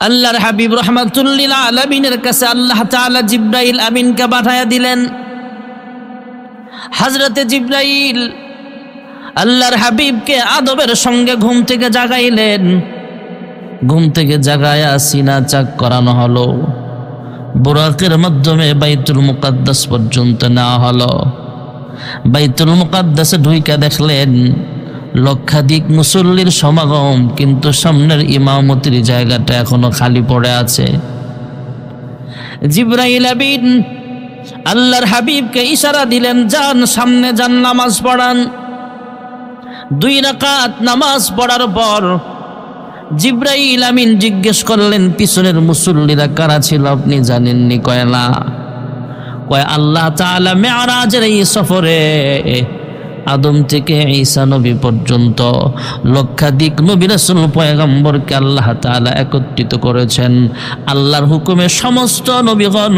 আল্লাহর হাবিব রাহমাতুল লিল আলামিনের কাছে আল্লাহ তাআলা জিবরাইল আমিনকে পাঠায়া দিলেন। হযরতে জিবরাইল আল্লাহর হাবিবকে আদবের সঙ্গে ঘুম থেকে জাগাইলেন। ঘুম থেকে জাগায়া সিনা চাক করানো হলো, বুরাকের মাধ্যমে বাইতুল মুকাদ্দাস পর্যন্ত নেওয়া হলো। বাইতুল মুকাদ্দাসে ঢুইকা দেখলেন লক্ষাধিক মুসল্লির সমাগম, কিন্তু সামনের ইমামতির জায়গাটা এখনো খালি পড়ে আছে। জিবরাইল আমিন আল্লাহর হাবিবকে ইশারা দিলেন, যান সামনে যান, নামাজ পড়ান। 2 রাকাত নামাজ পড়ার পর জিবরাইল আমিন জিজ্ঞেস করলেন, পিছনের মুসল্লিরা কারা ছিল আপনি জানেননি? কয় না। কয় আল্লাহ তাআলা মেরাজের এই সফরে আদম থেকে ঈসা নবী পর্যন্ত লক্ষাধিক নবী রাসূল পয়গম্বরকে আল্লাহ তাআলা একত্রিত করেছেন। আল্লাহর হুকুমে সমস্ত নবীগণ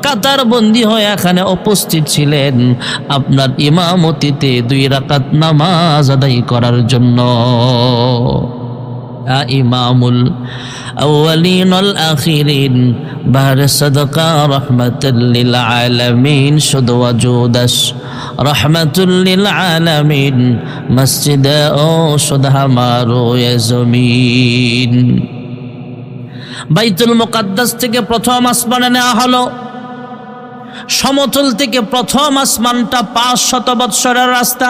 কাতারবন্দি হয়ে এখানে উপস্থিত ছিলেন আপনার ইমামতিতে 2 রাকাত নামাজ আদায় করার জন্য। ইমামুল আউয়ালিন ওয়াল আখিরিন বাহর সাদাকা রাহমাতুল লিল আলামিন শুধু ওয়াজুদাস রাহমাতুল লিল আলামিন মসজিদ ও শুধু হামারো এ জমিন। বাইতুল মুকাদ্দাস থেকে প্রথম আসমানে নেওয়া হলো। সমতল থেকে প্রথম আসমানটা 500 বৎসরের রাস্তা,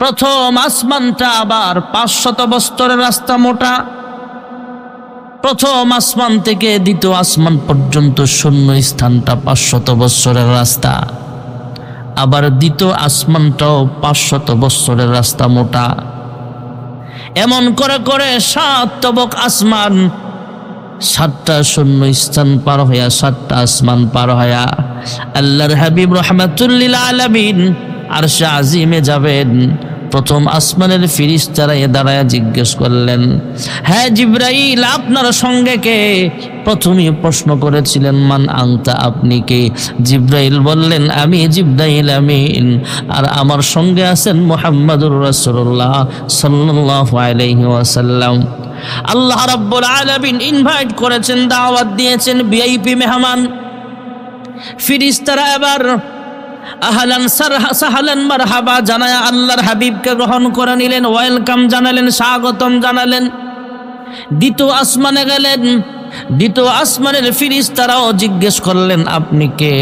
প্রথম আসমানটা আবার 500 বৎসরের রাস্তা মোটা। প্রথম আসমান থেকে দ্বিতীয় আসমান পর্যন্ত শূন্য স্থানটা 500 বৎসরের রাস্তা, আবার দ্বিতীয় আসমানটাও 500 বৎসরের রাস্তা মোটা। এমন করে করে 7 তবক আসমান, 7টা শূন্য স্থান পার হইয়া 7টা আসমান পার হইয়া আল্লাহর হাবিব রাহমাতুল লিল আলামিন আরশে আজিমে যাবেন। প্রথম আসমানের ফেরেশতারা দাঁড়ায়া জিজ্ঞেস করলেন, হ্যাঁ জিবরাইল আপনার সঙ্গে কে? প্রথমেই প্রশ্ন করেছিলেন, মান আনতা, আপনি কে? জিবরাইল বললেন, আমি জিবরাইল আমিন, আর আমার সঙ্গে আছেন মুহাম্মাদুর রাসূলুল্লাহ সাল্লাল্লাহু আলাইহি ওয়াসাল্লাম। আল্লাহ রাব্বুল আলামিন ইনভাইট করেছেন, দাওয়াত দিয়েছেন, ভিআইপি মেহমান। ফেরেশতারা এবার আহলান সাহলান মারহাবা জানায়া আল্লাহর হাবিবকে গ্রহণ করে নিলেন, ওয়েলকাম জানালেন, স্বাগতম জানালেন। দ্বিতীয় আসমানে গেলেন। দ্বিতীয় আসমানের ফেরেশতারাও জিজ্ঞেস করলেন, আপনি কে?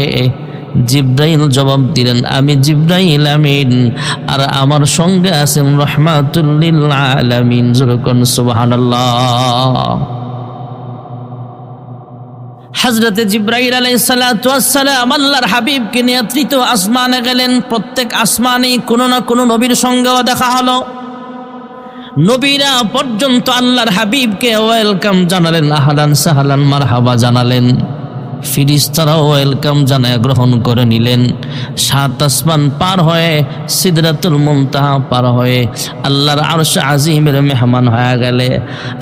জিবরাইল জবাব দিলেন, আমি জিবরাইল আমিন, আর আমার সঙ্গে আছেন রাহমাতুল লিল আলামিন। যখন সুবহানাল্লাহ। হযরতে জিবরাইল আলাইহিস সালাতু ওয়াস সালাম আল্লাহর হাবিবকে নিয়ে তৃতীয় আসমানে গেলেন। প্রত্যেক আসমানেই কোনো না কোনো নবীর সঙ্গেও দেখা হলো। নবীরা পর্যন্ত আল্লাহর হাবিবকে ওয়েলকাম জানালেন, আহলান সাহলান মারহাবা জানালেন। ফেরেশতারাও ওয়েলকাম জানায় গ্রহণ করে নিলেন। 7 আসমান পার হয়ে সিদরাতুল মুনতাহা পার হয়ে আল্লাহর আরশে আজিমের মেহমান হয়ে গেলে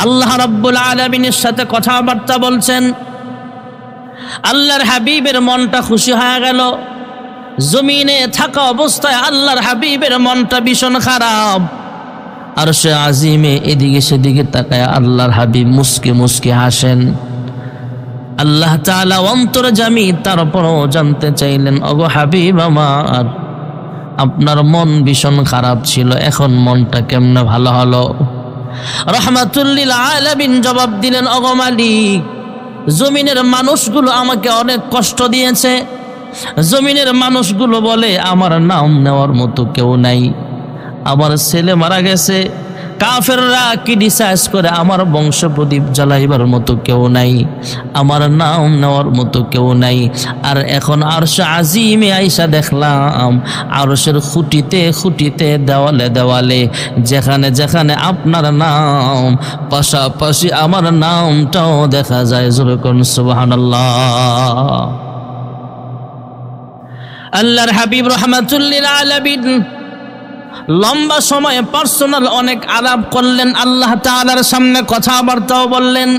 আল্লাহ রাব্বুল আলামিনের সাথে কথাবার্তা বলছেন। আল্লাহর হাবিবের মনটা খুশি হয়ে গেল। জমিনে থাকা অবস্থায় আল্লাহর হাবিবের মনটা ভীষণ খারাপ। আরশে আজিমে এদিকে সেদিকে তাকায় আল্লাহর হাবিব মুস্কি মুস্কি হাসেন। আল্লাহ তাআলা অন্তর্যামী, তারপরও জানতে চাইলেন, ওগো হাবিব আমার, আপনার মন ভীষণ খারাপ ছিল, এখন মনটা কেমনে ভালো হলো? রাহমাতুল লিল আলামিন জবাব দিলেন, ওগো মালিক, জমিনের মানুষগুলো আমাকে অনেক কষ্ট দিয়েছে। জমিনের মানুষগুলো বলে আমার নাম নেওয়ার মতো কেউ নাই। আমার ছেলে মারা গেছে, কাফেররা ক্রিটিসাইজ করে আমার বংশ প্রদীপ জ্বালাইবার মতো কেউ নাই, আমার নাম নেওয়ার মতো কেউ নাই। আর এখন আরশে আজিমে আইসা দেখলাম আরশের খুঁটিতে খুঁটিতে, দেওয়ালে দেওয়ালে, যেখানে যেখানে আপনার নাম, পাশাপাশি আমার নামটাও দেখা যায়। যখন সুবহানাল্লাহ। আল্লাহর হাবিব রাহমাতুল লিল আলামিন লম্বা সময় পার্সোনাল অনেক আলাপ করলেন, আল্লাহ তাআলার সামনে কথাবার্তাও বললেন।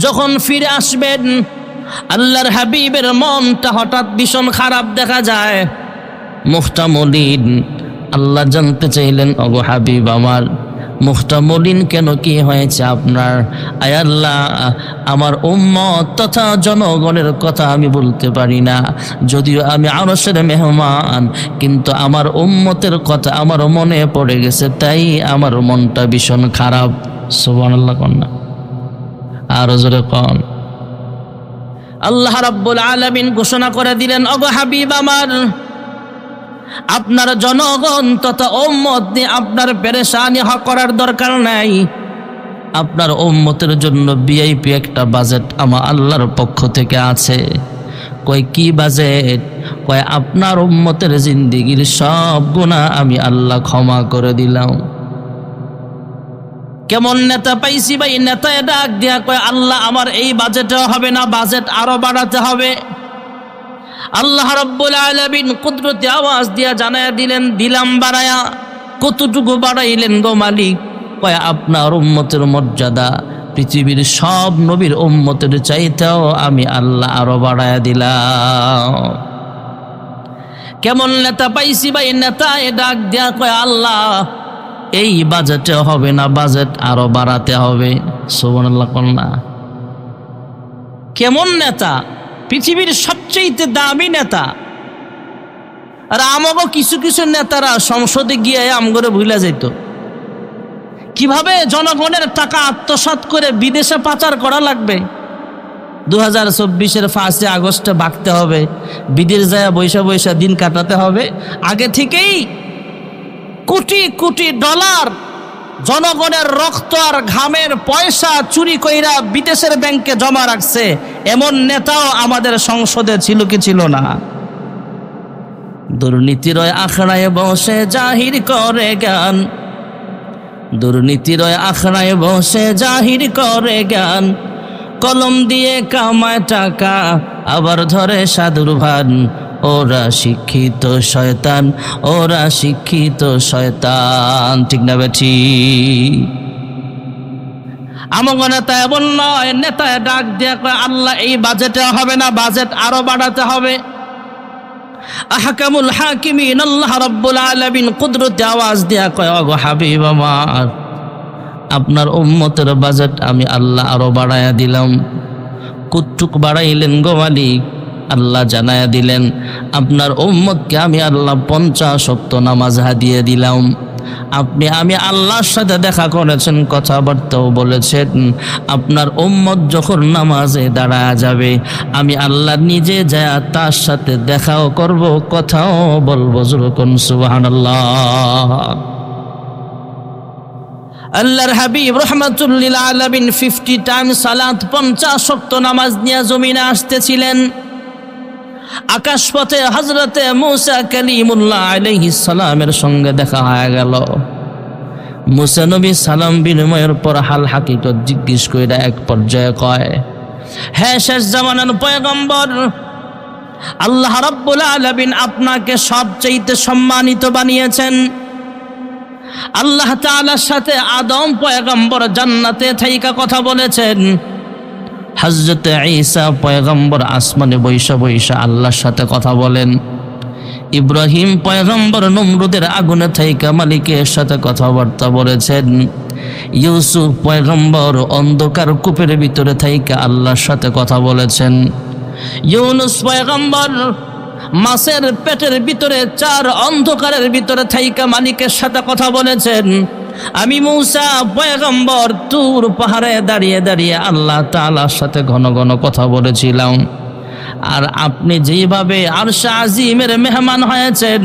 যখন ফিরে আসবেন আল্লাহর হাবিবের মনটা হঠাৎ ভীষণ খারাপ দেখা যায়। মুহতামলিন আল্লাহ জানতে চাইলেন, ওগো হাবিব আমার, মুখটা মলিন কেন, কি হয়েছে আপনার? আয় আল্লাহ, আমার উম্মত তথা জনগণের কথা আমি বলতে পারি না, যদিও আমি আরশের মেহমান, কিন্তু আমার উম্মতের কথা আমার মনে পড়ে গেছে, তাই আমার মনটা ভীষণ খারাপ। সুবহানাল্লাহ কন্যা আর জোরে কন। আল্লাহ রাব্বুল আলামিন ঘোষণা করে দিলেন, ওগো হাবিব আমার, আপনার জনগণ তথা উম্মত নিয়ে আপনার পেরেশানি করার দরকার নাই। আপনার উম্মতের জন্য ভিআইপি একটা বাজেট আমার আল্লাহর পক্ষ থেকে আছে। কয় কি বাজেট? কয় আপনার উম্মতের জিন্দেগির সব গুনাহ আমি আল্লাহ ক্ষমা করে দিলাম। কেমন নেতা পাইছি ভাই, নেতায় ডাক দিয়া কয়, আল্লাহ আমার এই বাজেটও হবে না, বাজেট আরো বাড়াতে হবে। আল্লাহ রাব্বুল আলামিন কুদরতি আওয়াজ দিয়া জানায়া দিলেন, দিলাম বাড়ায়া। কতটুকু বাড়াইলেন গো মালিক? কয় আপনার উম্মতের মর্যাদা পৃথিবীর সব নবীর উম্মতের চাইতেও আমি আল্লাহ আরো বাড়ায়া দিলাম। কেমন নেতা পাইছি ভাই, নেতায় ডাক দিয়া কয়, আল্লাহ এই বাজেটে হবে না, বাজেট আরো বাড়াতে হবে। সুবহানাল্লাহ কন্যা। কেমন নেতা? পৃথিবীর সবচেয়ে দামি নেতা। আর আমাগো কিছু কিছু নেতারা সংসদে গিয়ে আমগরে ভুলে যেত কিভাবে জনগণের টাকা আত্মসাৎ করে বিদেশে পাচার করা লাগবে। 2024-এর 5 আগস্টে বাঁকতে হবে, বিদেশ যায় বৈশা বৈশা দিন কাটাতে হবে। আগে থেকেই কোটি কোটি ডলার জনগণের রক্ত আর ঘামের পয়সা চুরি কইরা বিদেশের ব্যাংকে জমা রাখছে। এমন নেতাও আমাদের সংসদে ছিল কি ছিল না? দুর্নীতির আখড়ায় বসে জাহির করে জ্ঞান, দুর্নীতির আখড়ায় বসে জাহির করে জ্ঞান, কলম দিয়ে কামায় টাকা আবার ধরে সাধুর ভান। ওরা শিক্ষিত শয়তান, ওরা শিক্ষিত শয়তান। ঠিক না বেঠি? আমার নেতা এমন নয়, নেতায় ডাক দিয়া কয়, আল্লাহ এই বাজেটে হবে না, বাজেট আরো বাড়াতে হবে। আহকামুল হাকিমিন আল্লাহ রাব্বুল আলামিন কুদরতি আওয়াজ দিয়া কয়, ওগো হাবিব আমার, আপনার উম্মতের বাজেট আমি আল্লাহ আরো বাড়ায়া দিলাম। কতটুক বাড়াইলেন গো মালিক? আল্লাহ জানায়া দিলেন, আপনার উম্মতকে আমি আল্লাহ 50 ওয়াক্ত নামাজ হাদিয়ে দিলাম। আমি আল্লাহর সাথে দেখা করেছেন, কথাবার্তাও বলেছেন। আপনার উম্মত যখন নামাজে দাঁড়ায়া যাবে, আমি আল্লাহ নিজে যায় তার সাথে দেখাও করব, কথাও বলবো। যখন সুবহানাল্লাহ। আল্লাহর হাবিব রাহমাতুল লিল আলামিন 50 টাইম সালাত 50 ওয়াক্ত নামাজ নিয়ে জমিনে আসতেছিলেন। আকাশপথে হযরতে মূসা কালিমুল্লাহ আলাইহিস সালামের সঙ্গে দেখা হয়ে গেল। মূসা নবী সালাম বিনিময়ের পর হাল হাকিকত জিজ্ঞেস কইরা এক পর্যায়ে কয়, হ্যাঁ শেষ জামানার পয়গম্বর, আল্লাহ রাব্বুল আলামিন আপনাকে সবচেয়ে সম্মানিত বানিয়েছেন। আল্লাহ তাআলার সাথে আদম পয়গম্বর জান্নাতে থাইকা কথা বলেছেন। হযরত ঈসা পয়গম্বর আসমানে বৈশা বৈশা আল্লাহর সাথে কথা বলেন। ইব্রাহিম পয়গম্বর নমরুদের আগুনে থাইকা মালিকের সাথে কথাবার্তা বলেছেন। ইউসুফ পয়গম্বর অন্ধকার কূপের ভিতরে থাইকা আল্লাহর সাথে কথা বলেছেন। ইউনুস পয়গম্বর মাছের পেটের ভিতরে 4 অন্ধকারের ভিতরে থাইকা মালিকের সাথে কথা বলেছেন। আমি মূসা পয়গম্বর তুর পাহাড়ে দাঁড়িয়ে দাঁড়িয়ে আল্লাহ তাআলার সাথে ঘন ঘন কথা বলেছিলাম। আর আপনি যেভাবে আরশে আজিমের মেহমান হয়েছেন,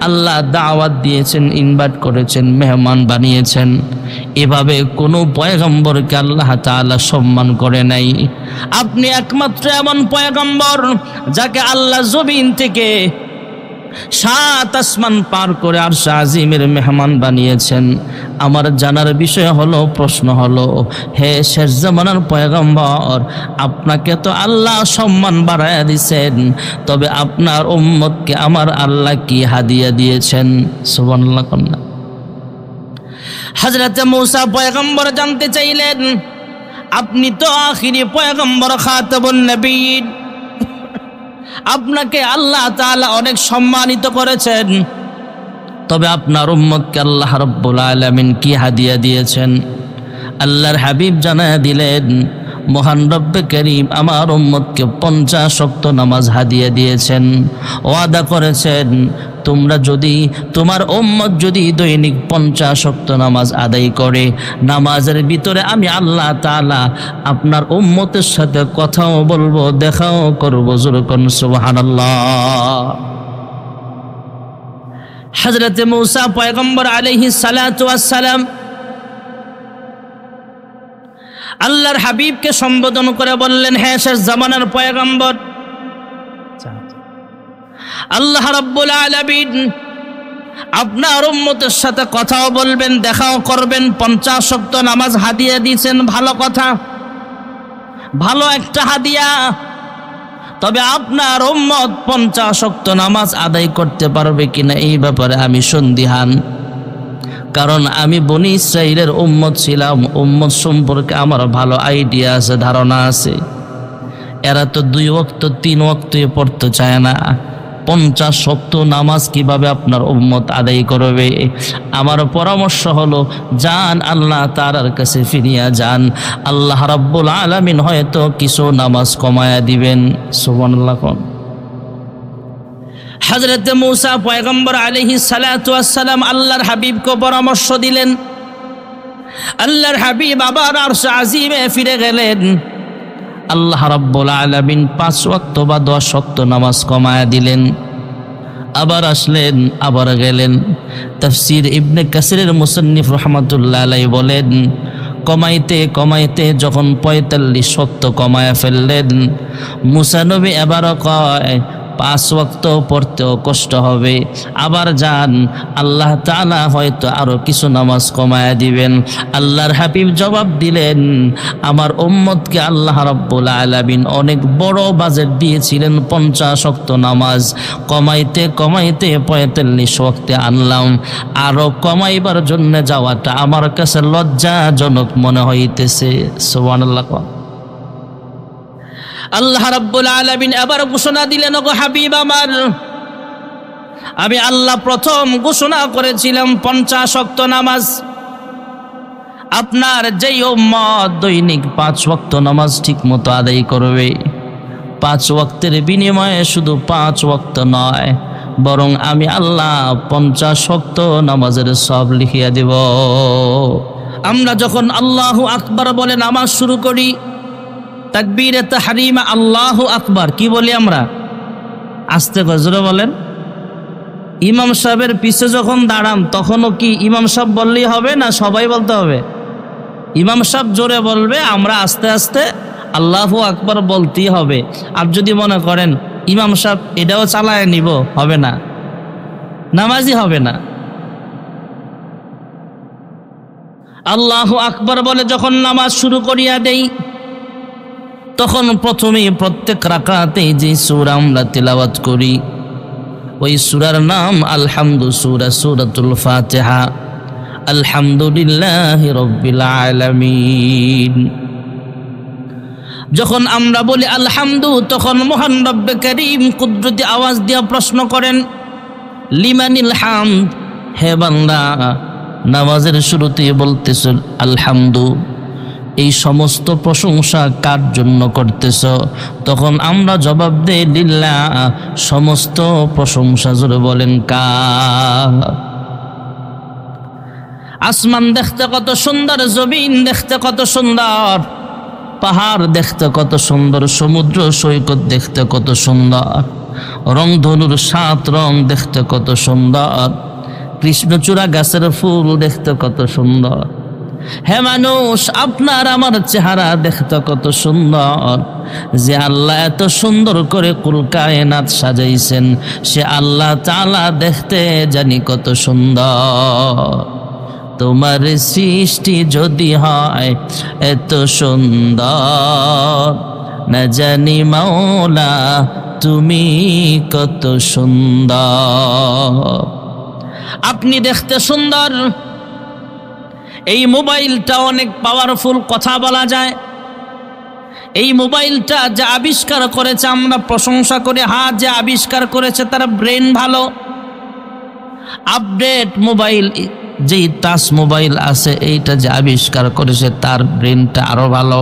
আল্লাহ দাওয়াত দিয়েছেন, ইনভাইট করেছেন, মেহমান বানিয়েছেন, এভাবে কোনো পয়গম্বরকে আল্লাহ তাআলা সম্মান করে নাই। আপনি একমাত্র এমন পয়গম্বর যাকে আল্লাহ জমিন থেকে 7 আসমান পার করে আরশে আজিমের মেহমান বানিয়েছেন। আমার জানার বিষয় হলো, প্রশ্ন হলো, হে শেষ জামানার পয়গম্বর, আপনাকে তো আল্লাহ সম্মান বাড়ায়া দিয়েছেন, তবে আপনার উম্মতকে আমার আল্লাহ কি হাদিয়া দিয়েছেন? সুবহানাল্লাহ। হযরত মূসা পয়গম্বর জানতে চাইলেন, আপনি তো আখিরি পয়গম্বর, খাতাবুন নবীন, আপনাকে আল্লাহ তাআলা অনেক সম্মানিত করেছেন, তবে আপনার উম্মতকে আল্লাহ রাব্বুল আলামিন কি হাদিয়া দিয়েছেন? আল্লাহর হাবিব জানায়া দিলেন, মহান রব্বে করিম আমার উম্মতকে 50 ওয়াক্ত নামাজ হাদিয়া দিয়েছেন। ওয়াদা করেছেন, তোমরা যদি, তোমার উম্মত যদি দৈনিক 50 ওয়াক্ত নামাজ আদায় করে, নামাজের ভিতরে আমি আল্লাহ তাআলা আপনার উম্মতের সাথে কথাও বলবো, দেখাও করবো। জোরে কোন সুবহানাল্লাহ। হযরতে মূসা পয়গম্বর আলাইহিস সালাতু ওয়াস সালাম আল্লাহর হাবিবকে সম্বোধন করে বললেন, হে শেষ জামানার পয়গম্বর, আল্লাহ রাব্বুল আলামিন আপনার উম্মতের সাথে কথাও বলবেন, দেখাও করবেন, 50 ওয়াক্ত নামাজ হাদিয়া দিয়েছেন। ভালো কথা, ভালো একটা হাদিয়া। তবে আপনার উম্মত 50 ওয়াক্ত নামাজ আদায় করতে পারবে কিনা এই ব্যাপারে আমি সন্দিহান। কারণ আমি বনি ইসরাইলের উম্মত ছিলাম, উম্মত সম্পর্কে আমার ভালো আইডিয়া আছে, ধারণা আছে। এরা তো 2 ওয়াক্ত 3 ওয়াক্ত পড়তে চায় না। 50 ওয়াক্ত নামাজ কিভাবে আপনার উম্মত আদায় করবে? আমার পরামর্শ হলো, যান আল্লাহ তাআলার কাছে ফিরিয়া যান। আল্লাহ রাব্বুল আলামিন হয়তো কিছু নামাজ কমায়া দিবেন। সুবহানাল্লাহ। হযরতে মূসা পয়গম্বর আলাইহিস সালাতু ওয়াস সালাম আল্লাহর হাবিবকে পরামর্শ দিলেন। আল্লাহর হাবিব আবার আরশ আজিমে ফিরে গেলেন। আল্লাহ রাব্বুল আলামিন 5 ওয়াক্ত বা 10 ওয়াক্ত নামাজ কমায়া দিলেন। আবার আসলেন, আবার গেলেন। তাফসীর ইবনে কাসিরের মুসান্নিফ রাহমাতুল্লাহ আলাইহি বলেন, কমাইতে কমাইতে যখন 45 ওয়াক্ত কমায়া ফেললেন, মূসা নবী এবারও কয় 5 ওয়াক্ত পড়তেও কষ্ট হবে, আবার যান, আল্লাহ তাআলা হয়তো আরো কিছু নামাজ কমায়া দিবেন। আল্লাহর হাবিব জবাব দিলেন, আমার উম্মতকে আল্লাহ রাব্বুল আলামিন অনেক বড় বাজেট দিয়েছিলেন 50 ওয়াক্ত নামাজ, কমাইতে কমাইতে 45 ওয়াক্তে আনলাম। আরো কমাইবার জন্য যাওয়াটা আমার কাছে লজ্জাজনক মনে হইতেছে। সুবহানাল্লাহ। আল্লাহ রাব্বুল আলামিন আবার ঘোষণা দিলেন, ওগো হাবিব আমার, আমি আল্লাহ প্রথম ঘোষণা করেছিলাম 50 ওয়াক্ত নামাজ। আপনার যেই উম্মত দৈনিক 5 ওয়াক্ত নামাজ ঠিকমতো আদায় করবে, 5 ওয়াক্তের বিনিময়ে শুধু 5 ওয়াক্ত নয়, বরং আমি আল্লাহ 50 ওয়াক্ত নামাজের সব লিখিয়া দেব। আমরা যখন আল্লাহু আকবার বলে নামাজ শুরু করি, তাকবীরে তাহরিমা আল্লাহু আকবার কি বলি আমরা? আস্তে জোরে বলেন। ইমাম সাহেবের পিছে যখন দাঁড়ান তখনও কি ইমাম সাহেব বললেই হবে না সবাই বলতে হবে? ইমাম সাহেব জোরে বলবে, আমরা আস্তে আস্তে আল্লাহু আকবার বলতেই হবে। আর যদি মনে করেন ইমাম সাহেব এটাও চালায় নিব, হবে না, নামাজই হবে না। আল্লাহু আকবার বলে যখন নামাজ শুরু করিয়া দেই, তখন প্রথমে প্রত্যেক রাকাতে যে সূরা আমরা তিলাওয়াত করি, ওই সূরার নাম আলহামদু সূরা, সূরাতুল ফাতিহা। আলহামদুলিল্লাহি রাব্বিল আলামিন। যখন আমরা বলি আলহামদু, তখন মহান রব্বে করিম কুদরতি আওয়াজ দিয়া প্রশ্ন করেন, লিমানিল হামদ, হে বান্দা নামাজের শুরুতে বলতেছ আলহামদু, এই সমস্ত প্রশংসা কার জন্য করতেছ? তখন আমরা জবাব দেই লিল্লাহ, সমস্ত প্রশংসা জোরে বলেন কার? আসমান দেখতে কত সুন্দর, জমিন দেখতে কত সুন্দর, পাহাড় দেখতে কত সুন্দর, সমুদ্র সৈকত দেখতে কত সুন্দর, রংধনুর 7 রং দেখতে কত সুন্দর, কৃষ্ণচূড়া গাছের ফুল দেখতে কত সুন্দর। হে মানুষ, আপনার আমার চেহারা দেখতে কত সুন্দর। যে আল্লাহ এত সুন্দর করে কুল কায়নাত সাজাইছেন, সে আল্লাহ তাআলা দেখতে জানি কত সুন্দর। তোমার সৃষ্টি যদি হয় এত সুন্দর, না জানি মাওলা তুমি কত সুন্দর। আপনি দেখতে সুন্দর, এই মোবাইলটা অনেক পাওয়ারফুল, কথা বলা যায়। এই মোবাইলটা যে আবিষ্কার করেছে আমরা প্রশংসা করি, হ্যাঁ যে আবিষ্কার করেছে তার ব্রেন ভালো। আপডেট মোবাইল, যেই টাচ মোবাইল আছে এইটা যে আবিষ্কার করেছে তার ব্রেনটা আরো ভালো।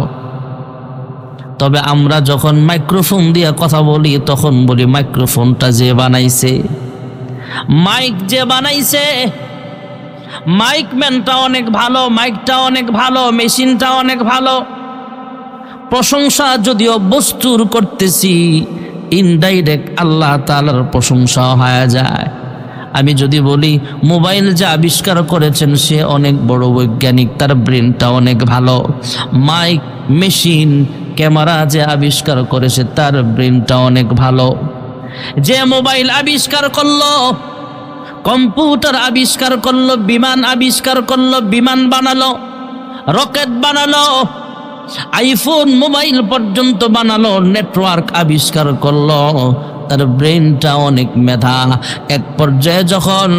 তবে আমরা যখন মাইক্রোফোন দিয়ে কথা বলি তখন বলি মাইক্রোফোনটা যে বানাইছে, মাইক যে বানাইছে, মাইক ম্যানটা অনেক ভালো, মাইকটা অনেক ভালো, মেশিনটা অনেক ভালো। প্রশংসা যদিও বস্তুর করতেছি, ইনডাইরেক্ট আল্লাহ তাআলার প্রশংসা হয়ে যায়। আমি যদি বলি মোবাইল যে আবিষ্কার করেছেন সে অনেক বড় বৈজ্ঞানিক, তার ব্রেনটা অনেক ভালো। মাইক, মেশিন, ক্যামেরা যে আবিষ্কার করেছে তার ব্রেনটা অনেক ভালো। যে মোবাইল আবিষ্কার করলো, কম্পিউটার আবিষ্কার করলো, বিমান আবিষ্কার করলো, বিমান বানালো, রকেট বানালো, আইফোন মোবাইল পর্যন্ত বানালো, নেটওয়ার্ক আবিষ্কার করলো, তার ব্রেনটা অনেক মেধা। এক পর্যায়ে যখন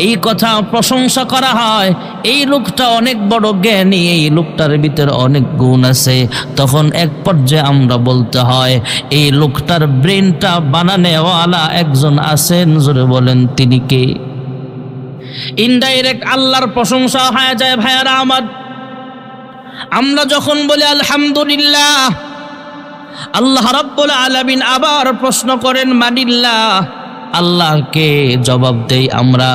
এই কথা প্রশংসা করা হয়, এই লোকটা অনেক বড় জ্ঞানী, এই লোকটার ভিতরে অনেক গুণ আছে, তখন এক পর্যায়ে আমরা বলতে হয় এই লোকটার ব্রেনটা বানানেওয়ালা একজন আছেন, জোরে বলেন তিনি কে? ইনডাইরেক্ট আল্লাহর প্রশংসা হয়ে যায়। ভাইয়ারা আমার, আমরা যখন বলি আলহামদুলিল্লাহ, আল্লাহ রাব্বুল আলামিন আবার প্রশ্ন করেন মানিল্লাহ, আল্লাহকে জবাব দেই আমরা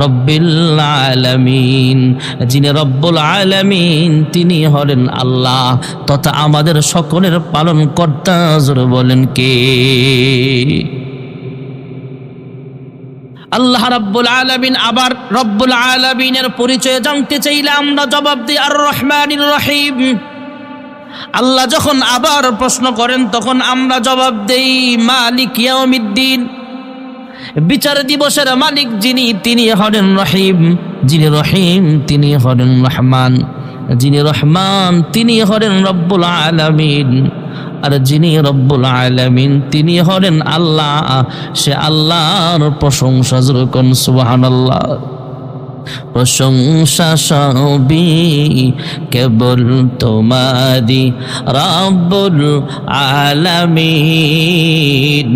রব্বিল আলামিন। যিনি রব্বুল আলামিন তিনি হলেন আল্লাহ তথা আমাদের সকলের পালনকর্তা, জোরে বলেন কে? আল্লাহ রাব্বুল আলামিন। আবার রব্বুল আলামিনের পরিচয় জানতে চাইলে আমরা জবাব দিই আর রহমানির রহিম। আল্লাহ যখন আবার প্রশ্ন করেন তখন আমরা জবাব দেই মালিক ইয়াউমিদ্দিন। বিচার দিবসের মালিক যিনি তিনি হলেন রহিম, যিনি রহিম তিনি হলেন রহমান, যিনি রহমান তিনি হলেন রব্বুল আলামিন, আর যিনি রব্বুল আলামিন তিনি হলেন আল্লাহ। সে আল্লাহর প্রশংসা জোরে কোন সুবহানাল্লাহ। প্রশংসা সবই কেবল তোমারি রব্বুল আলামিন,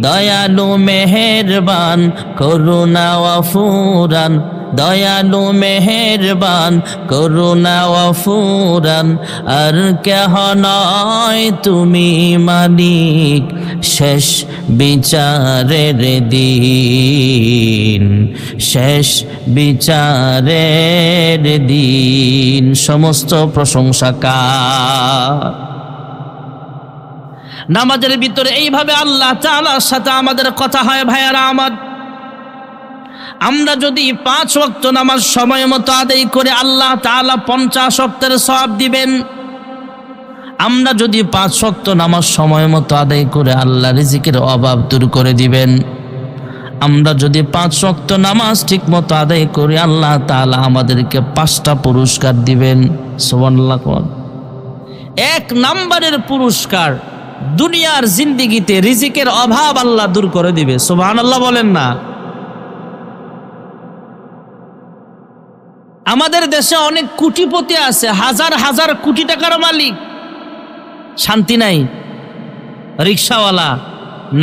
দয়ালু মেহেরবান করুণা ওয়াফুরান, দয়ালু মেহেরবান করুণা ওয়াফুরান, আর কেহ নয় তুমি মালিক শেষ বিচারের দিন, শেষ বিচারের দিন। সমস্ত প্রশংসা কার? নামাজের ভিতরে এইভাবে আল্লাহ তাআলার সাথে আমাদের কথা হয়। ভাইয়ারা আমার, আমরা যদি 5 ওয়াক্ত নামাজ সময় মতো আদায় করে আল্লাহ তাআলা 50 ওয়াক্তের সওয়াব দিবেন। আমরা যদি 5 ওয়াক্ত নামাজ সময় মতো আদায় করে আল্লাহ রিজিকের অভাব দূর করে দিবেন। আমরা যদি 5 ওয়াক্ত নামাজ ঠিক মতো আদায় করি আল্লাহ তাআলা আমাদেরকে 5টা পুরস্কার দিবেন। সুবহানাল্লাহ। 1 নম্বরের পুরস্কার, দুনিয়ার জিন্দেগিতে রিজিকের অভাব আল্লাহ দূর করে দিবে। সুবহানাল্লাহ বলেন না? আমাদের দেশে অনেক কোটিপতি আছে, হাজার হাজার কোটি টাকার মালিক, শান্তি নাই। রিকশাওয়ালা,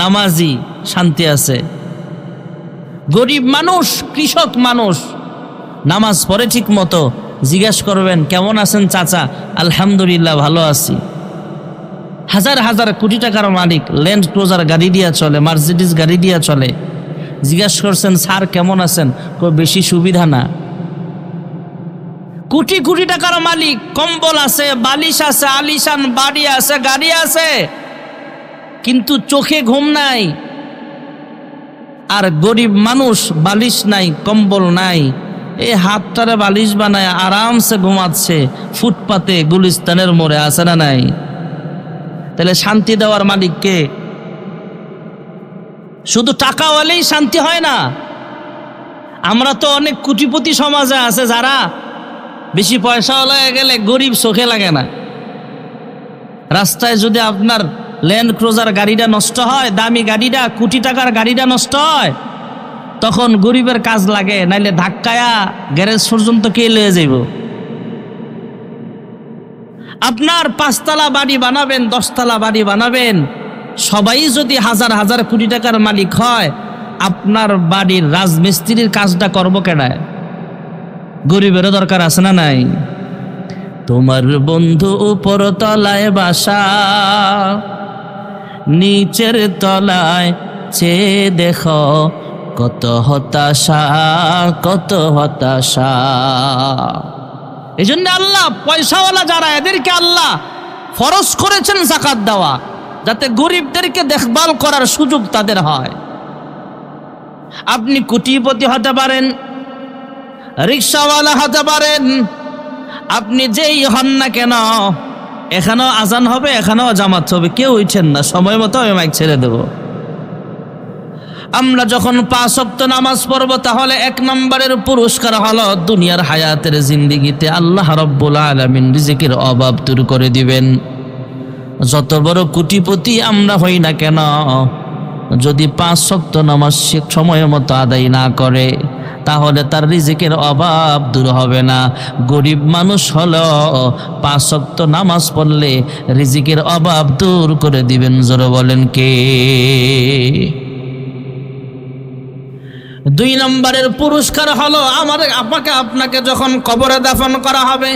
নামাজি, শান্তি আছে। গরিব মানুষ, কৃষক মানুষ নামাজ পড়ে ঠিক মতো, জিজ্ঞেস করবেন কেমন আছেন চাচা, আলহামদুলিল্লাহ ভালো আছি। হাজার হাজার কোটি টাকার মালিক, ল্যান্ড ক্রুজার গাড়ি দিয়া চলে, মার্সিডিজ গাড়ি দিয়া চলে। জিজ্ঞেস করছেন স্যার কেমন আছেন, বেশি সুবিধা না। কোটি কোটি টাকার মালিক, কম্বল আছে, বালিশ আছে, আলিশান বাড়ি আছে, গাড়ি আছে, কিন্তু চোখে ঘুম নাই। আর গরিব মানুষ, বালিশ নাই, কম্বল নাই, এই হাতটারে বালিশ বানায় আরামসে ঘুমাচ্ছে ফুটপাতে, গুলিস্তানের মোড়ে, আছে না নাই? তাহলে শান্তি দেওয়ার মালিক কে? শুধু টাকাওয়ালেই শান্তি হয় না। আমরা তো অনেক কোটিপতি সমাজে আছে যারা বেশি পয়সাওয়ালা হয়ে গেলে গরিব চোখে লাগে না। রাস্তায় যদি আপনার ল্যান্ড ক্রুজার গাড়িটা নষ্ট হয়, দামি গাড়িটা, কোটি টাকার গাড়িটা নষ্ট হয়, তখন গরিবের কাজ লাগে, নাইলে ধাক্কায়া গ্যারেজ পর্যন্ত কে লয়ে যাইব? আপনার 5 তলা বাড়ি বানাবেন, 10 তলা বাড়ি বানাবেন, সবাই যদি হাজার হাজার কোটি টাকার মালিক হয়, আপনার বাড়ির রাজমিস্ত্রির কাজটা করবো কেডায়? গরিবেরও দরকার আছে না নাই? তোমার বন্ধু উপর তলায় বাসা, নিচের তলায় চেয়ে দেখো কত হতাশা, কত হতাশা। এই জন্য আল্লাহ পয়সাওয়ালা যারা, এদেরকে আল্লাহ ফরজ করেছেন যাকাত দেওয়া, যাতে গরিবদেরকে দেখভাল করার সুযোগ তাদের হয়। আপনি কোটিপতি হতে পারেন, রিক্সাওয়ালা হতে পারেন, আপনি যেই হন না কেন, এখানেও আজান হবে, এখানেও জামাত হবে, কেউ উঠেন না, সময় মতো আমি মাইক ছেড়ে দেব। আমরা যখন 5 ওয়াক্ত নামাজ পড়ব, তাহলে 1 নম্বরের পুরস্কার হলো দুনিয়ার হায়াতের জিন্দেগিতে আল্লাহ রাব্বুল আলামিন রিজিকের অভাব দূর করে দিবেন। যত বড় কোটিপতি আমরা হই না কেন, যদি 5 ওয়াক্ত নামাজ সময় মতো আদায় না করে, তাহলে তার রিজিকের অভাব দূর হবে না। গরিব মানুষ হলো 5 ওয়াক্ত নামাজ পড়লে রিজিকের অভাব দূর করে দিবেন। জোরে বলেন কে? 2 নম্বরের পুরস্কার হলো আপনাকে যখন কবরে দাফন করা হবে,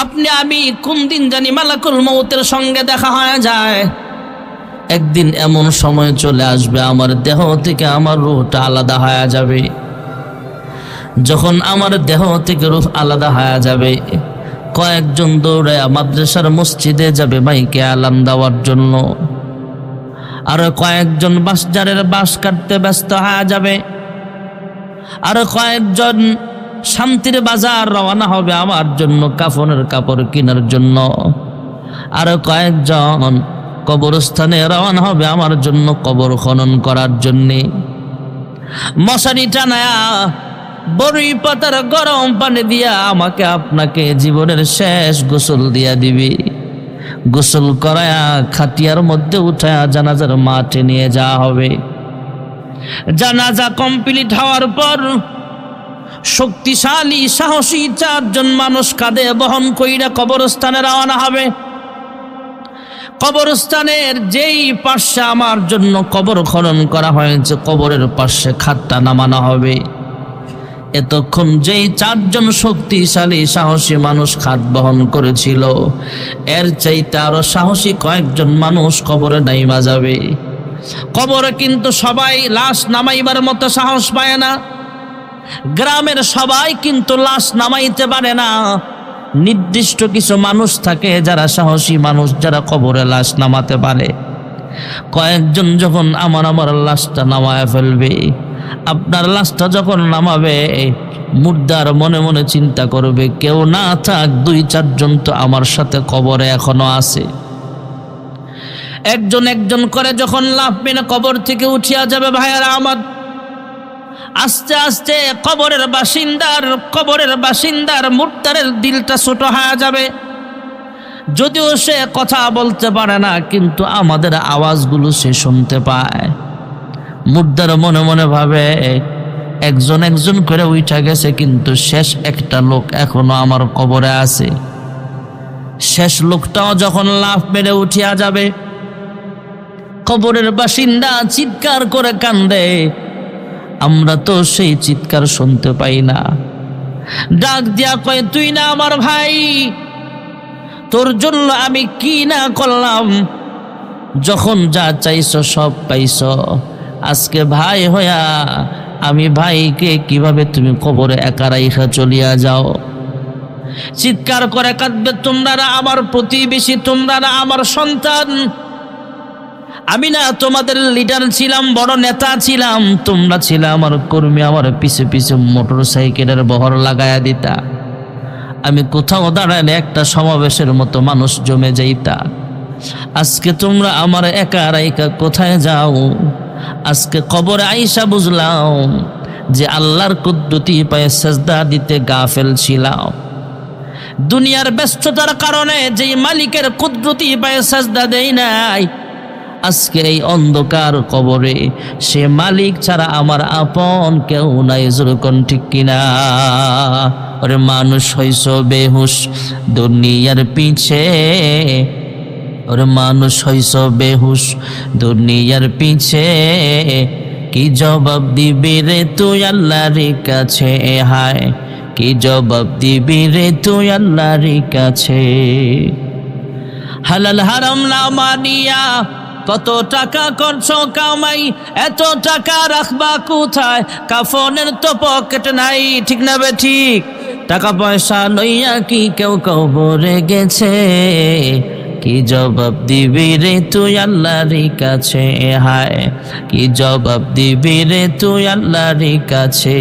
আপনি আমি কোন দিন জানি মালাকুল মউতের সঙ্গে দেখা হয়ে যায়। একদিন এমন সময় চলে আসবে, আমার দেহ থেকে আমার রূহটা আলাদা হয়ে যাবে। যখন আমার দেহ থেকে রূহ আলাদা হয়ে যাবে, কয়েকজন দৌড়ে মাদ্রাসার মসজিদে যাবে মাইকে আলান দেওয়ার জন্য, আর কয়েকজন বাঁশঝাড়ের বাঁশ কাটতে ব্যস্ত হয়ে যাবে, আর কয়েকজন শান্তির বাজার রওনা হবে আমার জন্য কাফনের কাপড় কেনার জন্য, আর কয়েকজন কবরস্থানে রওনা হবে আমার জন্য কবর খনন করার জন্যে। মশারি টানায়া বড়ই পাতার গরম পানি দিয়া আমাকে আপনাকে জীবনের শেষ গোসল দিয়া দিবি। গোসল করায়া খাটিয়ার মধ্যে উঠায়া জানাজার মাঠে নিয়ে যাওয়া হবে। জানাজা কমপ্লিট হওয়ার পর শক্তিশালী সাহসী 4 জন মানুষ কাঁধে বহন কইরা কবরস্থানে রওনা হবে। কবরস্থানের যেই পাশে আমার জন্য কবর খনন করা হয়েছে, কবরের পাশে খাটটা নামানো হবে। এতক্ষণ যেই 4 জন শক্তিশালী সাহসী মানুষ খাট বহন করেছিল, এর চাইতে আরো সাহসী কয়েকজন মানুষ কবরে নাইমা যাবে। কবরে কিন্তু সবাই লাশ নামাইবার মতো সাহস পায় না, গ্রামের সবাই কিন্তু লাশ নামাইতে পারে না। নির্দিষ্ট কিছু মানুষ থাকে যারা সাহসী মানুষ, যারা কবরে লাশ নামাতে পারে। কয়েকজন যখন আমার লাশটা নামায় ফেলবে, আপনার লাশটা যখন নামাবে, মুর্দার মনে মনে চিন্তা করবে, কেউ না থাক 2-4 জন তো আমার সাথে কবরে এখনো আছে। একজন একজন করে যখন লাফ মেনে কবর থেকে উঠিয়া যাবে, ভাইয়ারা আমার, আস্তে আস্তে কবরের বাসিন্দার মুর্দারের দিলটা ছোট হয়ে যাবে। যদিও সে কথা বলতে পারে না, কিন্তু আমাদের আওয়াজগুলো সে শুনতে পায়। মুর্দার মনে মনে ভাবে, একজন একজন করে উঠা গেছে, কিন্তু শেষ একটা লোক এখনো আমার কবরে আছে। শেষ লোকটাও যখন লাফ মেরে উঠিয়া যাবে, কবরের বাসিন্দা চিৎকার করে কান্দে। আমরা তো সেই চিৎকার শুনতে পাই না। ডাক দিয়া কয়, তুই না আমার ভাই, তোর জন্য আমি কি না করলাম। যখন যা চাইছো সব পাইছো, আজকে ভাই হইয়া আমি ভাইকে কিভাবে তুমি কবরে একা রাইখা চলিয়া যাও। চিৎকার করে কাঁদবে, তোমরা না আমার প্রতিবেশী, তোমরা না আমার সন্তান। আমি না তোমাদের লিডার ছিলাম, বড় নেতা ছিলাম, তোমরা ছিলাম আমার কর্মী। আমার পিছে পিছে মোটর সাইকেলের বহর লাগায়া দিতা। আমি কোথাও দাঁড়ালে একটা সমাবেশের মতো মানুষ জমে যাইতা। আজকে তোমরা আমার একা রাইকা কোথায় যাও? আজকে কবরে আইসা বুঝলাম যে আল্লাহর কুদরতি পায়ে সেজদা দিতে গাফেল ছিলাম। দুনিয়ার ব্যস্ততার কারণে যেই মালিকের কুদরতি পায়ে সেজদা দেই নাই, আজকে এই অন্ধকার কবরে সে মালিক ছাড়া আমার আপন কেউ নাই। যেরকম ঠিক কিনা? ওরে মানুষ হইছো বেহুশ দুনিয়ার পিছে, ওর মানুষ হইছ বেহুশ দুনিয়ার পিছে, কি জবাব দিবি রে তুই আল্লাহর কাছে, হায় কি জবাব দিবি রে তুই আল্লাহর কাছে। হালাল হারাম না মানিয়া কত টাকা করছো কামাই, এত টাকা রাখবা কোথায়, কাফনের তো পকেট নাই, ঠিক না বে ঠিক? টাকা পয়সা লইয়া কি কেউ কবরে গেছে, কি জবাব দিবি রে তুই আল্লাহর কাছে, হায় কি জবাব দিবি রে তুই আল্লাহর কাছে।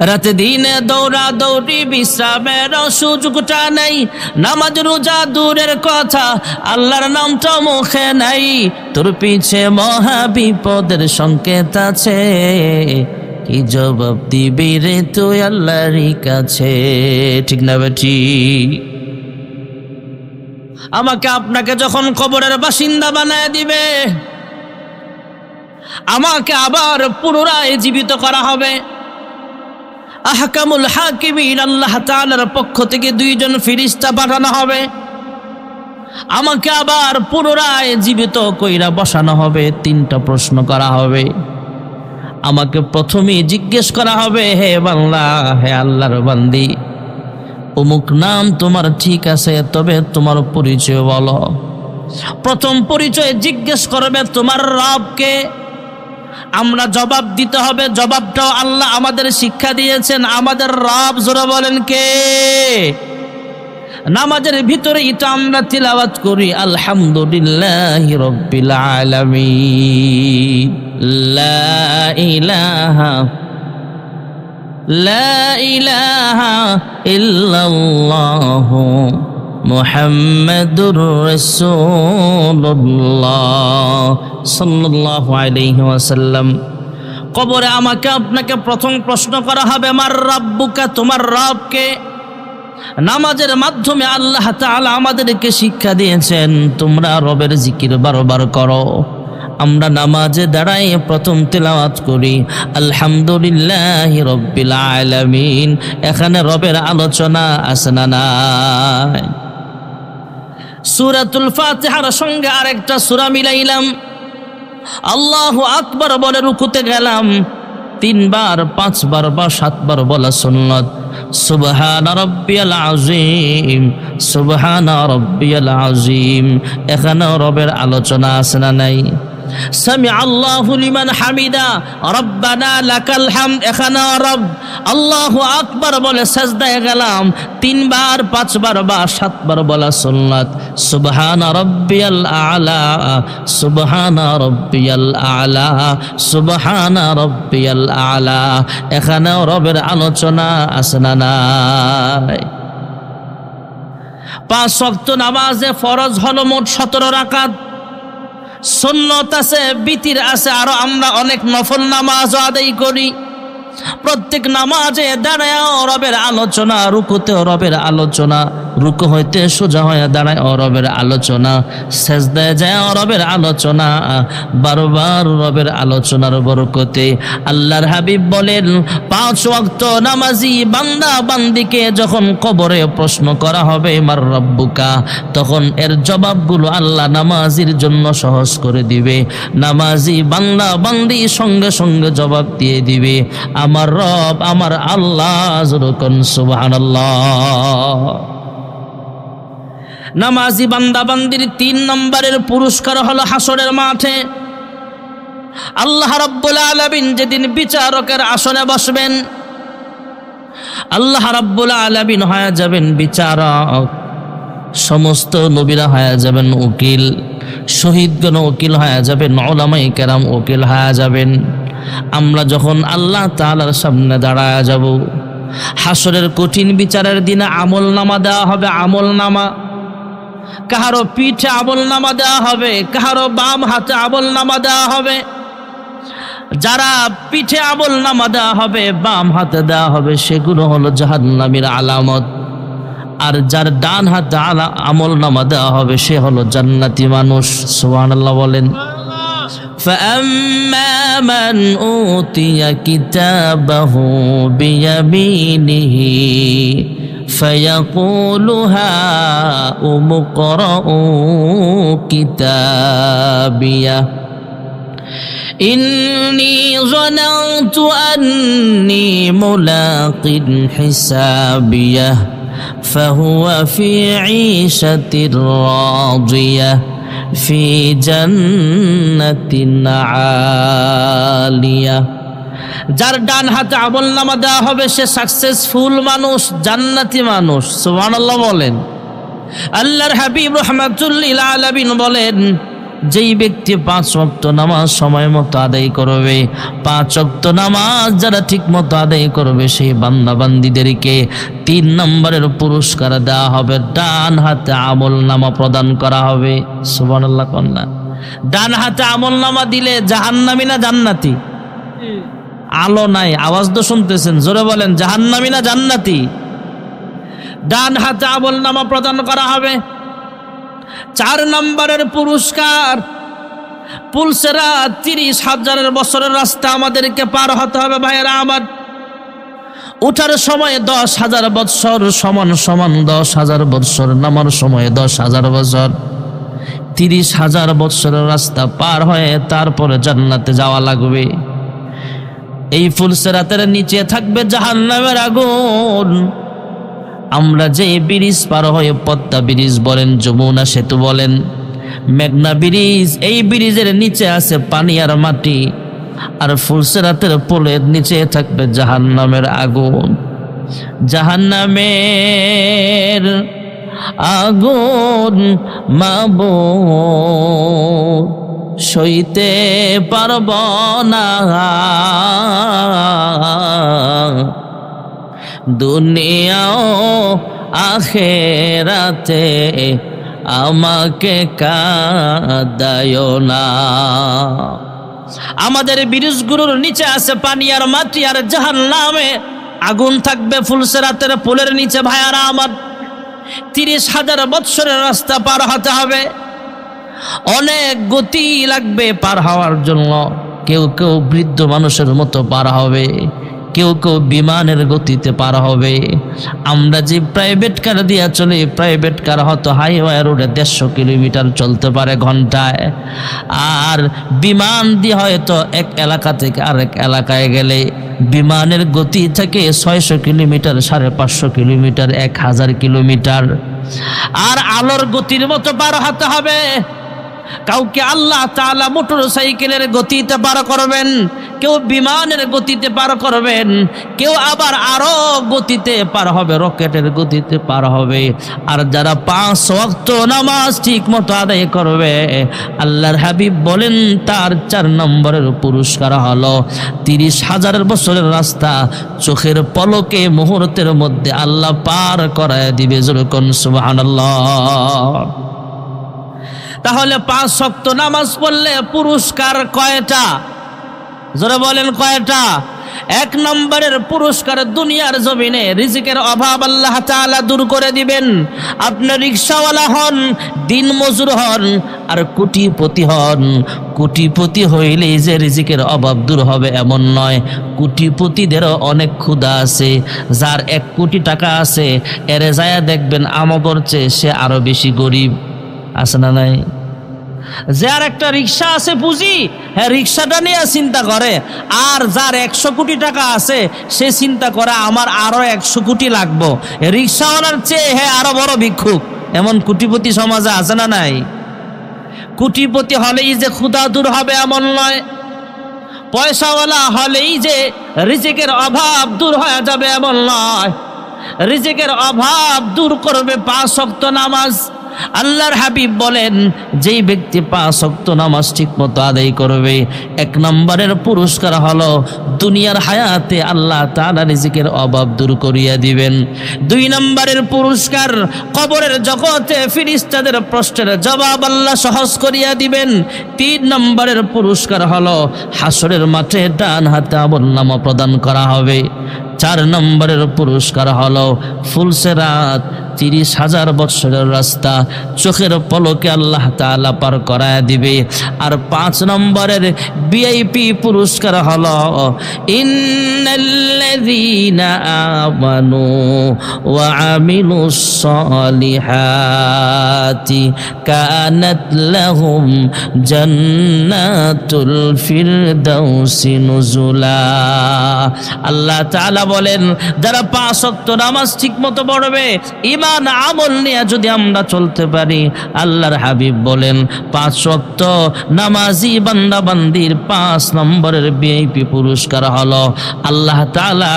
রাত দিনে দৌড়া দৌড়ি বিশ্রামের সুযোগটা নেই, নামাজ রোজা দূরের কথা আল্লাহর নামটা মুখে নাই, তোর পিছে মহা বিপদের সংকেত আছে, কি জবাব দিবি রে তুই আল্লাহর কাছে, ঠিক না বেটি? আমাকে আপনাকে যখন কবরের বাসিন্দা বানায় দিবে, আমাকে আবার পুনরায় জীবিত করা হবে। আহকামুল হাকিমিন আল্লাহ তাআলার পক্ষ থেকে দুইজন ফেরেশতা পাঠানো হবে, আমাকে আবার পুনরায় জীবিত কইরা বসানো হবে। তিনটা প্রশ্ন করা হবে। আমাকে প্রথমে জিজ্ঞেস করা হবে, হে বান্দা, হে আল্লাহর বান্দি, অমুক নাম তোমার ঠিক আছে, তবে তোমার পরিচয় বলো। প্রথম পরিচয় জিজ্ঞেস করবে, তোমার রবকে। আমরা জবাব দিতে হবে, জবাবটাও আল্লাহ আমাদের শিক্ষা দিয়েছেন। আমাদের রব জোরে বলেন কে? নামাজের ভিতরে এটা আমরা তিলাওয়াত করি, আলহামদুলিল্লাহি রাব্বিল আলামিন, লা ইলাহা ইল্লাল্লাহু মুহাম্মাদুর রাসূলুল্লাহ সাল্লাল্লাহু আলাইহি ওয়াসাল্লাম। কবরে আমাকে আপনাকে প্রথম প্রশ্ন করা হবে, মার রাব্বুকা, তোমার রবকে। নামাজের মাধ্যমে আল্লাহ তাআলা আমাদেরকে শিক্ষা দিয়েছেন, তোমরা রবের জিকির বারবার করো। আমরা নামাজে দাঁড়াই প্রথম তেলাওয়াত করি আলহামদুলিল্লাহি রাব্বিল আলামিন। এখানে রবের আলোচনা আছে না নাই? সূরাতুল ফাতিহার সঙ্গে আরেকটা সূরা মিলাইলাম, আল্লাহু আকবার বলে রুকুতে গেলাম, 3 বার 5 বার বা 7 বার বলা সুন্নাত। সুবহানা রাব্বিয়াল আযীম, সুবহানা রাব্বিয়াল আযীম। এখানে রবের আলোচনা আছে না নাই? সামিআ আল্লাহু লিমান হামিদা, রব্বানা লাকাল হামদ। এখানে রব আল্লাহু আকবার বলে সাজদায় গেলাম, 3 বার 5 বার বা 7 বার বলা সুন্নাত। সুবহানা রাব্বিয়াল আ'লা, সুবহানা রাব্বিয়াল আ'লা, সুবহানা রাব্বিয়াল আ'লা। এখানে রবের আলোচনা আছে না নাই? 5 ওয়াক্ত নামাজে ফরজ হলো মোট 17 রাকাত, সুন্নত আছে, বিতির আছে, আরো আমরা অনেক নফল নামাজ আদায় করি। প্রত্যেক নামাজে দাঁড়ায় রবের আলোচনা, রুকুতে রবের আলোচনা, রুকু হইতে সোজা হয়ে দাঁড়ায় রবের আলোচনা, সেজদায় যায় রবের আলোচনা। বারবার রবের আলোচনার বরকতে আল্লাহর হাবিব বলেন, 5 ওয়াক্ত নামাজি বান্দা বান্দিকে যখন কবরে প্রশ্ন করা হবে মার রব্বুকা, তখন এর জবাবগুলো আল্লাহ নামাজির জন্য সহজ করে দিবে। নামাজি বান্দা বান্দি সঙ্গে সঙ্গে জবাব দিয়ে দিবে, আমার রব, আমার আল্লাহ। যখন সুবহানাল্লাহ। নামাজি বান্দা বান্দির 3 নম্বরের পুরস্কার হলো হাসরের মাঠে আল্লাহ রাব্বুল আলামিন যেদিন বিচারকের আসনে বসবেন, আল্লাহ রাব্বুল আলামিন হয়ে যাবেন বিচারক, সমস্ত নবীরা হয়ে যাবেন উকিল, শহীদগণ উকিল হয়ে যাবেন, উলামায়ে কেরাম উকিল হয়ে যাবেন। আমরা যখন আল্লাহ তাআলার সামনে দাঁড়ায় যাব, হাসরের কঠিন বিচারের দিনে আমল নামা দেওয়া হবে। আমল নামা কাহারো পিঠে আমল নামা দেওয়া হবে, কাহারো বাম হাতে আমল নামা দেওয়া হবে। যারা পিঠে আমল নামা দেওয়া হবে, বাম হাতে দেওয়া হবে, সেগুলো হলো জাহান্নামীর আলামত। আর যার ডান হাতে আমল নামা দেওয়া হবে, সে হলো জান্নাতি মানুষ। সুবহানাল্লাহ বলেন। فَأَمَّا مَنْ أُوتِيَ كِتَابَهُ بِيَمِينِهِ فيقول هاؤم اقرءوا كتابيه إني ظننت أني ملاق حسابيه فهو في عيشة راضية في جنة عالية যার ডান হাতে আমলনামা দেওয়া হবে সে সাকসেসফুল মানুষ, জান্নাতি মানুষ। সুবহানাল্লাহ বলেন। আল্লাহর হাবিব রাহমাতুল লিল আলামিন বলেন, যেই ব্যক্তি 5 ওয়াক্ত নামাজ সময় মতো আদায় করবে, 5 ওয়াক্ত নামাজ যারা ঠিক মতো আদায় করবে, সেই বান্দা বান্দীদেরকে 3 নম্বরের পুরস্কার দেওয়া হবে, ডান হাতে আমলনামা প্রদান করা হবে। সুবহানাল্লাহ কন্যা। ডান হাতে আমলনামা দিলে জাহান্নামী না জান্নাতি? আলো নাই, আওয়াজ তো শুনতেছেন, জোরে বলেন, জাহান্নামী না জান্নাতি? ডান হাতে আমলনামা প্রদান করা হবে। 4 নম্বরের পুরস্কার, পুলসিরাত 30,000 বছরের রাস্তা আমাদেরকে পার হতে হবে ভাইয়েরা আমার। উঠার সময় 10,000 বছর সমান সমান 10,000 বছর, নামার সময় 10,000 বছর। 30,000 বছরের রাস্তা পার হয়ে তারপরে জান্নাতে যাওয়া লাগবে। এই পুলসিরাতের নিচে থাকবে জাহান্নামের আগুন। আমরা যে ব্রিজ পার হয়ে, পদ্মা ব্রিজ বলেন, যমুনা সেতু বলেন, মেঘনা ব্রিজ, এই ব্রিজের নিচে আছে পানি আর মাটি, আর পুলসিরাতের পোলের নিচে থাকবে জাহান্নামের আগুন। জাহান্নামের আগুন মাবুদ সইতে পারব না, দুনিয়াও আখেরাতে আমাকে কাঁদায়ো না। আমাদের ব্রিজগুলোর নিচে আছে পানি আর মাটি, আর জাহান্নামে আগুন থাকবে পুলসিরাতের পোলের নিচে। ভাইয়ারা আমার, 30,000 বছরের রাস্তা পার হতে হবে, অনেক গতি লাগবে পার হওয়ার জন্য। কেউ কেউ বৃদ্ধ মানুষের মতো পার হবে, কেউ কেউ বিমানের গতিতে পার হবে। আমরা যে প্রাইভেট কার দিয়ে চলে, প্রাইভেট কার হয়তো হাইওয়ে রোডে 150 কিলোমিটার চলতে পারে ঘন্টায়, আর বিমান দিয়ে হয়তো এক এলাকা থেকে আরেক এলাকায় গেলে বিমানের গতি থেকে 600 কিলোমিটার, 550 কিলোমিটার, 1000 কিলোমিটার। আর আলোর গতির মতো পার হতে হবে। কাউকে আল্লাহ তাআলা মোটর সাইকেলের গতিতে পার করবেন, কেউ বিমানের গতিতে পার করবেন, কেউ আবার আরো গতিতে পার হবে, রকেটের গতিতে পার হবে। আর যারা 5 ওয়াক্ত নামাজ ঠিক মতো আদায় করবে, আল্লাহর হাবিব বলেন তার 4 নম্বরের পুরস্কার হলো 30,000 বছরের রাস্তা চোখের পলকে মুহূর্তের মধ্যে আল্লাহ পার করায় দিবে। যেরকম সুবহানাল্লাহ। তাহলে 5 ওয়াক্ত নামাজ পড়লে পুরস্কার কয়টা? জোরে বলেন কয়টা? 1 নম্বরের পুরস্কার, দুনিয়ার জমিনে রিজিকের অভাব আল্লাহ তাআলা দূর করে দিবেন। আপনি রিকশাওয়ালা হন, দিন মজুর হন, আর কোটিপতি হন। কোটিপতি হইলেই যে রিজিকের অভাব দূর হবে এমন নয়। কোটিপতিদেরও অনেক ক্ষুধা আছে। যার 1 কোটি টাকা আছে, এরে যায় দেখবেন আমাদের চেয়ে সে আরো বেশি গরিব। আছে না নাই? যার একটা রিক্সা আছে পুঁজি, হ্যাঁ রিক্সাটা নিয়ে চিন্তা করে, আর যার 100 কোটি টাকা আছে সে চিন্তা করে আমার আরো 100 কোটি লাগবো। রিক্সাওয়ালার চেয়ে হ্যাঁ আরো বড় ভিক্ষুক। এমন কোটিপতি সমাজে আছে না নাই? কোটিপতি হলেই যে ক্ষুধা দূর হবে এমন নয়, পয়সাওয়ালা হলেই যে রিজিকের অভাব দূর হয়ে যাবে এমন নয়। রিজিকের অভাব দূর করবে 5 ওয়াক্ত নামাজ। আল্লাহর হাবিব বলেন, যেই ব্যক্তি 5 ওয়াক্ত নামাজ ঠিক মতো আদায় করবে, 1 নম্বরের পুরস্কার হলো দুনিয়ার হায়াতে আল্লাহ তাআলা রিজিকের অভাব দূর করিয়া দিবেন। 2 নম্বরের পুরস্কার, কবরের জগতে ফেরেশতাদের প্রশ্নের জবাব আল্লাহ সহজ করিয়া দিবেন। 3 নম্বরের পুরস্কার হলো হাসরের মাঠে ডান হাতে আমলনামা প্রদান করা হবে। 4 নম্বরের পুরস্কার হলো পুলসিরাত 30,000 বছরের রাস্তা চোখের পলকে আল্লাহ তাআলা পার করায় দিবে। আর 5 নম্বরের ভিআইপি পুরস্কার হলো ইন্নাল্লাযীনা আমানু ওয়া আমিলুস সালিহাতি কানাত লাহুম জান্নাতুল ফিরদাউসি নুজুলা। আল্লাহ তাআলা বলেন যারা 5 ওয়াক্ত নামাজ ঠিকমতো পড়বে, ঈমান আমল নিয়ে যদি আমরা চলতে পারি, আল্লাহর হাবিব বলেন 5 ওয়াক্ত নামাজি বান্দা বান্দির 5 নম্বরের ভিআইপি পুরস্কার হলো আল্লাহ তাআলা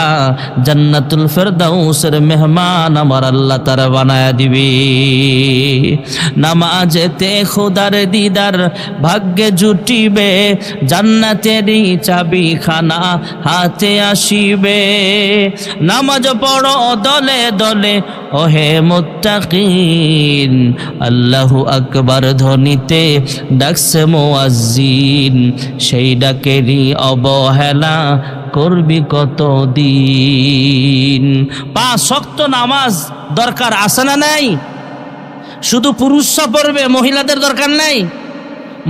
জান্নাতুল ফিরদাউসের মেহমান আমার আল্লাহ তাআলা বানায়া দিবে। নামাজেতে খোদার দিদার ভাগ্যে জুটিবে, জান্নাতেরই চাবিখানা হাতে আসিবে। নামাজ পড়ো দলে দলে ওহে মুত্তাকিন, আল্লাহু আকবার ধ্বনিতে ডাকছে মুয়াজ্জিন, সেই ডাকেরই অবহেলা করবি কতদিন। 5 ওয়াক্ত নামাজ দরকার আছে না নাই? শুধু পুরুষরা পড়বে, মহিলাদের দরকার নাই?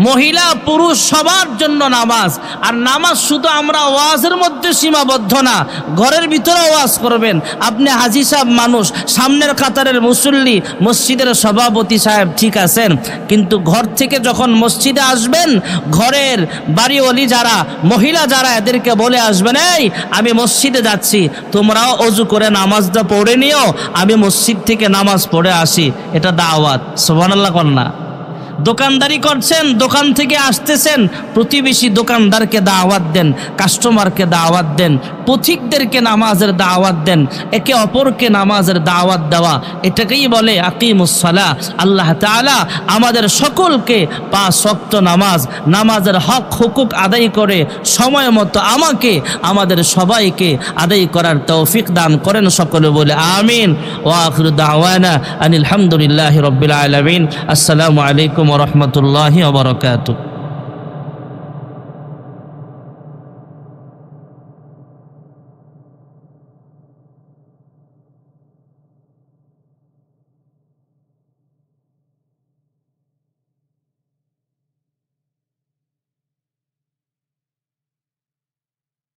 মহিলা পুরুষ সবার জন্য নামাজ। আর নামাজ শুধু আমরা ওয়াজের মধ্যে সীমাবদ্ধ না, ঘরের ভিতরে ওয়াজ করবেন। আপনি হাজি সাহেব মানুষ, সামনের কাতারের মুসল্লি, মসজিদের সভাপতি সাহেব, ঠিক আছেন, কিন্তু ঘর থেকে যখন মসজিদে আসবেন, ঘরের বাড়িওয়ালি যারা, মহিলা যারা, এদেরকে বলে আসবেন, এই আমি মসজিদে যাচ্ছি, তোমরাও অজু করে নামাজটা পড়ে নিও, আমি মসজিদ থেকে নামাজ পড়ে আসি। এটা দাওয়াত। সুবহানাল্লাহ কন্যা। দোকানদারি করছেন, দোকান থেকে আসতেছেন, প্রতিবেশী দোকানদারকে দাওয়াত দেন, কাস্টমারকে দাওয়াত দেন, পথিকদেরকে নামাজের দাওয়াত দেন, একে অপরকে নামাজের দাওয়াত দেওয়া, এটাকেই বলে আকিমুস সালাহ। আল্লাহ তাআলা আমাদের সকলকে 5 ওয়াক্ত নামাজের হক হুকুক আদায় করে সময় মতো আমাকে, আমাদের সবাইকে আদায় করার তৌফিক দান করেন। সকলে বলে আমিন। ওয়া আখিরু দাওয়ানা আনিল হামদুলিল্লাহি রাব্বিল আলামিন। আসসালামু আলাইকুম ওয়া রাহমাতুল্লাহি ওয়া বারাকাতুহু।